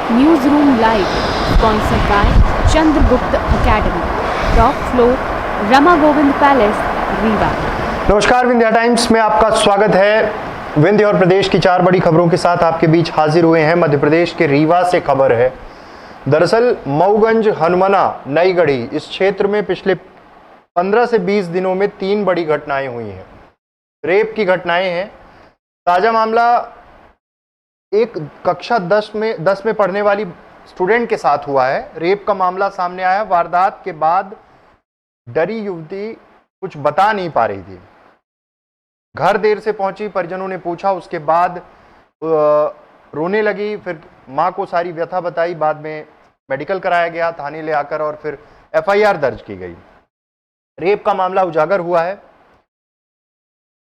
News room live sponsored by Chandragupta academy, top floor, Rama Govind palace, Rewa. नमस्कार, Vindhya times में आपका स्वागत है। विंध्य और प्रदेश की 4 बड़ी खबरों के साथ आपके बीच हाजिर हुए हैं। मध्य प्रदेश के रीवा से खबर है। दरअसल मऊगंज, हनुमना, नई गढ़ी इस क्षेत्र में पिछले 15 से 20 दिनों में 3 बड़ी घटनाएं हुई हैं। रेप की घटनाएं हैं। ताजा मामला एक कक्षा 10 में पढ़ने वाली स्टूडेंट के साथ हुआ है। रेप का मामला सामने आया। वारदात के बाद डरी युवती कुछ बता नहीं पा रही थी। घर देर से पहुंची, परिजनों ने पूछा, उसके बाद रोने लगी। फिर मां को सारी व्यथा बताई। बाद में मेडिकल कराया गया थाने ले आकर और फिर एफआईआर दर्ज की गई। रेप का मामला उजागर हुआ है।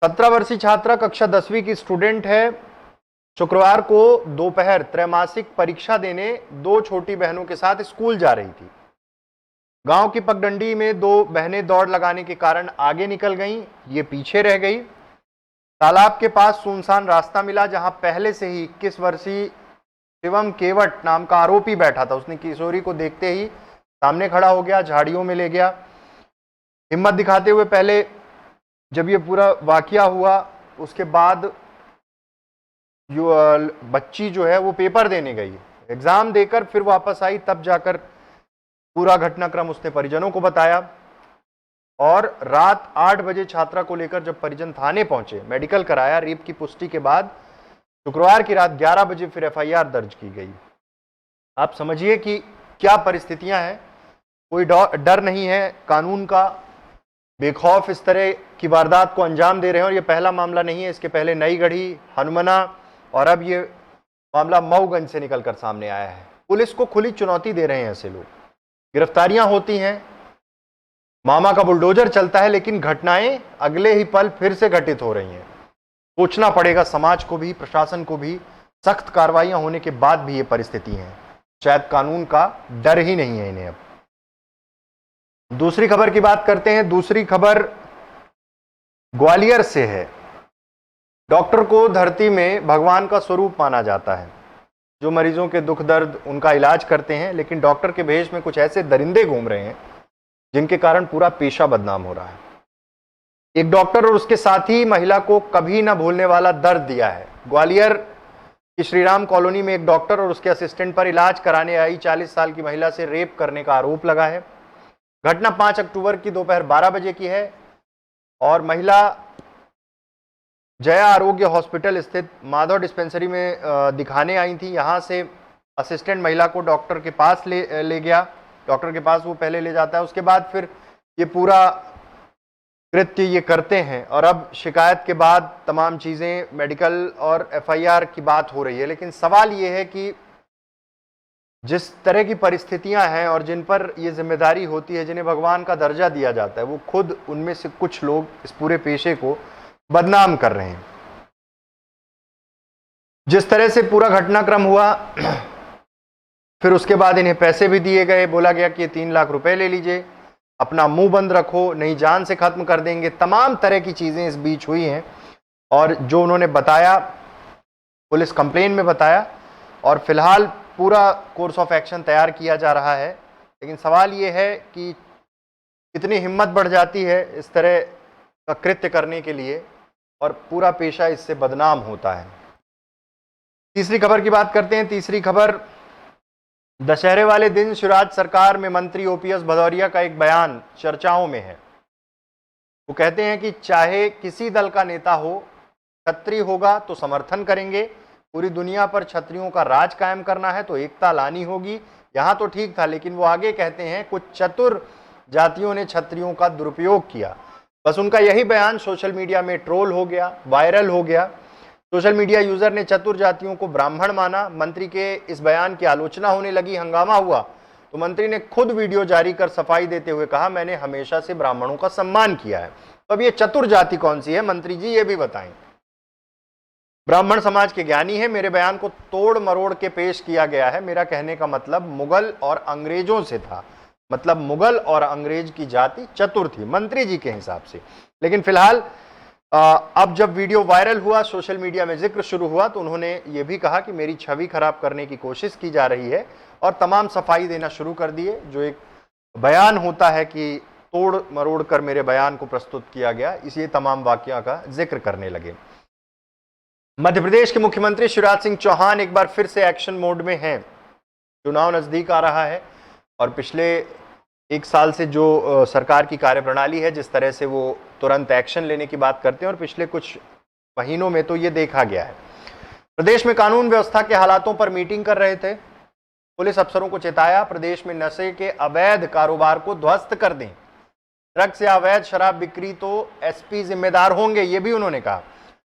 17 वर्षीय छात्रा कक्षा 10वीं की स्टूडेंट है। शुक्रवार को दोपहर त्रैमासिक परीक्षा देने 2 छोटी बहनों के साथ स्कूल जा रही थी। गांव की पगडंडी में 2 बहनें दौड़ लगाने के कारण आगे निकल गईं, ये पीछे रह गई। तालाब के पास सुनसान रास्ता मिला, जहां पहले से ही 21 वर्षीय शिवम केवट नाम का आरोपी बैठा था। उसने किशोरी को देखते ही सामने खड़ा हो गया, झाड़ियों में ले गया। हिम्मत दिखाते हुए पहले जब ये पूरा वाकया हुआ, उसके बाद बच्ची जो है वो पेपर देने गई, एग्जाम देकर फिर वापस आई, तब जाकर पूरा घटनाक्रम उसने परिजनों को बताया। और रात 8 बजे छात्रा को लेकर जब परिजन थाने पहुंचे, मेडिकल कराया, रेप की पुष्टि के बाद शुक्रवार की रात 11 बजे फिर एफआईआर दर्ज की गई। आप समझिए कि क्या परिस्थितियां हैं। कोई डर नहीं है कानून का। बेखौफ इस तरह की वारदात को अंजाम दे रहे हैं। और ये पहला मामला नहीं है, इसके पहले नई गढ़ी, हनुमना और अब ये मामला मऊगंज से निकलकर सामने आया है। पुलिस को खुली चुनौती दे रहे हैं ऐसे लोग। गिरफ्तारियां होती हैं, मामा का बुलडोजर चलता है, लेकिन घटनाएं अगले ही पल फिर से घटित हो रही हैं। सोचना पड़ेगा समाज को भी, प्रशासन को भी। सख्त कार्रवाइयां होने के बाद भी ये परिस्थिति है। शायद कानून का डर ही नहीं है इन्हें अब। दूसरी खबर की बात करते हैं। दूसरी खबर ग्वालियर से है। डॉक्टर को धरती में भगवान का स्वरूप माना जाता है, जो मरीजों के दुख दर्द उनका इलाज करते हैं। लेकिन डॉक्टर के भेष में कुछ ऐसे दरिंदे घूम रहे हैं जिनके कारण पूरा पेशा बदनाम हो रहा है। एक डॉक्टर और उसके साथी महिला को कभी ना भूलने वाला दर्द दिया है। ग्वालियर की श्रीराम कॉलोनी में एक डॉक्टर और उसके असिस्टेंट पर इलाज कराने आई 40 साल की महिला से रेप करने का आरोप लगा है। घटना 5 अक्टूबर की दोपहर 12 बजे की है और महिला जया आरोग्य हॉस्पिटल स्थित माधव डिस्पेंसरी में दिखाने आई थी। यहाँ से असिस्टेंट महिला को डॉक्टर के पास ले गया। डॉक्टर के पास वो पहले ले जाता है, उसके बाद फिर ये पूरा कृत्य ये करते हैं। और अब शिकायत के बाद तमाम चीज़ें मेडिकल और एफआईआर की बात हो रही है। लेकिन सवाल ये है कि जिस तरह की परिस्थितियां हैं और जिन पर ये जिम्मेदारी होती है, जिन्हें भगवान का दर्जा दिया जाता है, वो खुद उनमें से कुछ लोग इस पूरे पेशे को बदनाम कर रहे हैं। जिस तरह से पूरा घटनाक्रम हुआ, फिर उसके बाद इन्हें पैसे भी दिए गए। बोला गया कि 3 लाख रुपए ले लीजिए, अपना मुंह बंद रखो, नहीं जान से खत्म कर देंगे। तमाम तरह की चीजें इस बीच हुई हैं। और जो उन्होंने बताया, पुलिस कंप्लेन में बताया, और फिलहाल पूरा कोर्स ऑफ एक्शन तैयार किया जा रहा है। लेकिन सवाल ये है कि कितनी हिम्मत बढ़ जाती है इस तरह का कृत्य करने के लिए, और पूरा पेशा इससे बदनाम होता है। तीसरी खबर की बात करते हैं। तीसरी खबर, दशहरे वाले दिन शिवराज सरकार में मंत्री ओपीएस भदौरिया का एक बयान चर्चाओं में है। वो कहते हैं कि चाहे किसी दल का नेता हो, क्षत्रिय होगा तो समर्थन करेंगे। पूरी दुनिया पर क्षत्रियों का राज कायम करना है तो एकता लानी होगी। यहाँ तो ठीक था, लेकिन वो आगे कहते हैं कुछ चतुर जातियों ने क्षत्रियों का दुरुपयोग किया। बस उनका यही बयान सोशल मीडिया में ट्रोल हो गया, वायरल हो गया। सोशल मीडिया यूजर ने चतुर जातियों को ब्राह्मण माना। मंत्री के इस बयान की आलोचना होने लगी, हंगामा हुआ, तो मंत्री ने खुद वीडियो जारी कर सफाई देते हुए कहा, मैंने हमेशा से ब्राह्मणों का सम्मान किया है। तो अब ये चतुर जाति कौन सी है मंत्री जी, ये भी बताएं। ब्राह्मण समाज के ज्ञानी है। मेरे बयान को तोड़ मरोड़ के पेश किया गया है। मेरा कहने का मतलब मुगल और अंग्रेजों से था। मतलब मुगल और अंग्रेज की जाति चतुर थी मंत्री जी के हिसाब से। लेकिन फिलहाल अब जब वीडियो वायरल हुआ, सोशल मीडिया में जिक्र शुरू हुआ, तो उन्होंने ये भी कहा कि मेरी छवि खराब करने की कोशिश की जा रही है और तमाम सफाई देना शुरू कर दिए। जो एक बयान होता है कि तोड़ मरोड़ कर मेरे बयान को प्रस्तुत किया गया, इसी तमाम वाकया का जिक्र करने लगे। मध्य प्रदेश के मुख्यमंत्री शिवराज सिंह चौहान एक बार फिर से एक्शन मोड में हैं। चुनाव नजदीक आ रहा है और पिछले एक साल से जो सरकार की कार्यप्रणाली है, जिस तरह से वो तुरंत एक्शन लेने की बात करते हैं, और पिछले कुछ महीनों में तो ये देखा गया है। प्रदेश में कानून व्यवस्था के हालातों पर मीटिंग कर रहे थे। पुलिस अफसरों को चेताया, प्रदेश में नशे के अवैध कारोबार को ध्वस्त कर दें। ड्रग्स या अवैध शराब बिक्री तो एसपी जिम्मेदार होंगे, ये भी उन्होंने कहा।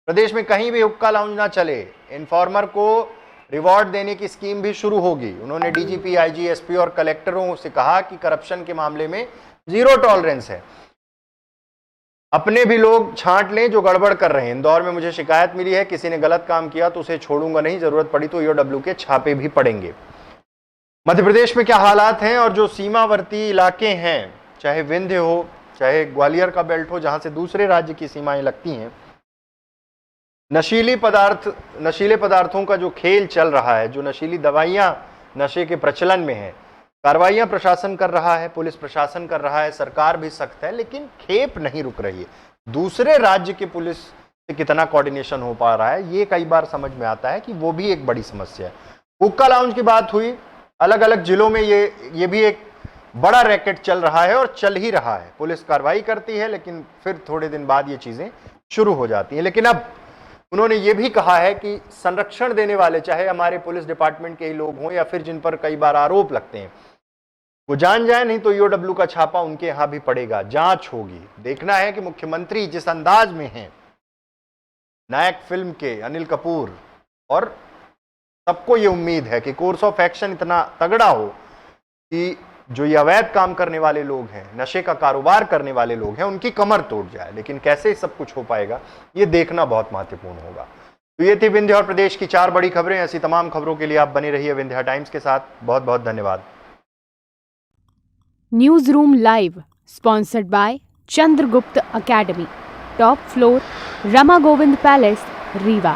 प्रदेश में कहीं भी हुक्का लाउंज ना चले, इन्फॉर्मर को रिवॉर्ड देने की स्कीम भी शुरू होगी। उन्होंने डीजीपी, आईजी, एसपी और कलेक्टरों से कहा कि करप्शन के मामले में जीरो टॉलरेंस है। अपने भी लोग छांट लें जो गड़बड़ कर रहे हैं। इंदौर में मुझे शिकायत मिली है, किसी ने गलत काम किया तो उसे छोड़ूंगा नहीं, जरूरत पड़ी तो ईओडब्ल्यू के छापे भी पड़ेंगे। मध्य प्रदेश में क्या हालात हैं और जो सीमावर्ती इलाके हैं, चाहे विंध्य हो, चाहे ग्वालियर का बेल्ट हो, जहां से दूसरे राज्य की सीमाएं लगती हैं, नशीले पदार्थों का जो खेल चल रहा है, जो नशीली दवाइयां नशे के प्रचलन में है, कार्रवाइयां प्रशासन कर रहा है, पुलिस प्रशासन कर रहा है, सरकार भी सख्त है, लेकिन खेप नहीं रुक रही है। दूसरे राज्य की पुलिस से कितना कोऑर्डिनेशन हो पा रहा है, ये कई बार समझ में आता है कि वो भी एक बड़ी समस्या है। हुक्का लाउंज की बात हुई, अलग अलग जिलों में ये भी एक बड़ा रैकेट चल रहा है और चल ही रहा है। पुलिस कार्रवाई करती है, लेकिन फिर थोड़े दिन बाद ये चीजें शुरू हो जाती हैं। लेकिन अब उन्होंने ये भी कहा है कि संरक्षण देने वाले, चाहे हमारे पुलिस डिपार्टमेंट के ही लोग हों या फिर जिन पर कई बार आरोप लगते हैं, वो जान जाए, नहीं तो ईओडब्ल्यू का छापा उनके यहां भी पड़ेगा, जांच होगी। देखना है कि मुख्यमंत्री जिस अंदाज में हैं, नायक फिल्म के अनिल कपूर, और सबको ये उम्मीद है कि कोर्स ऑफ एक्शन इतना तगड़ा हो कि जो ये अवैध काम करने वाले लोग हैं, नशे का कारोबार करने वाले लोग हैं, उनकी कमर तोड़ जाए। लेकिन कैसे सब कुछ हो पाएगा, ये देखना बहुत महत्वपूर्ण होगा। तो ये थी विंध्य और प्रदेश की 4 बड़ी खबरें। ऐसी तमाम खबरों के लिए आप बने रहिए विंध्या टाइम्स के साथ। बहुत बहुत धन्यवाद। News room live sponsored by Chandragupta academy, top floor, Rama Govind palace, Rewa.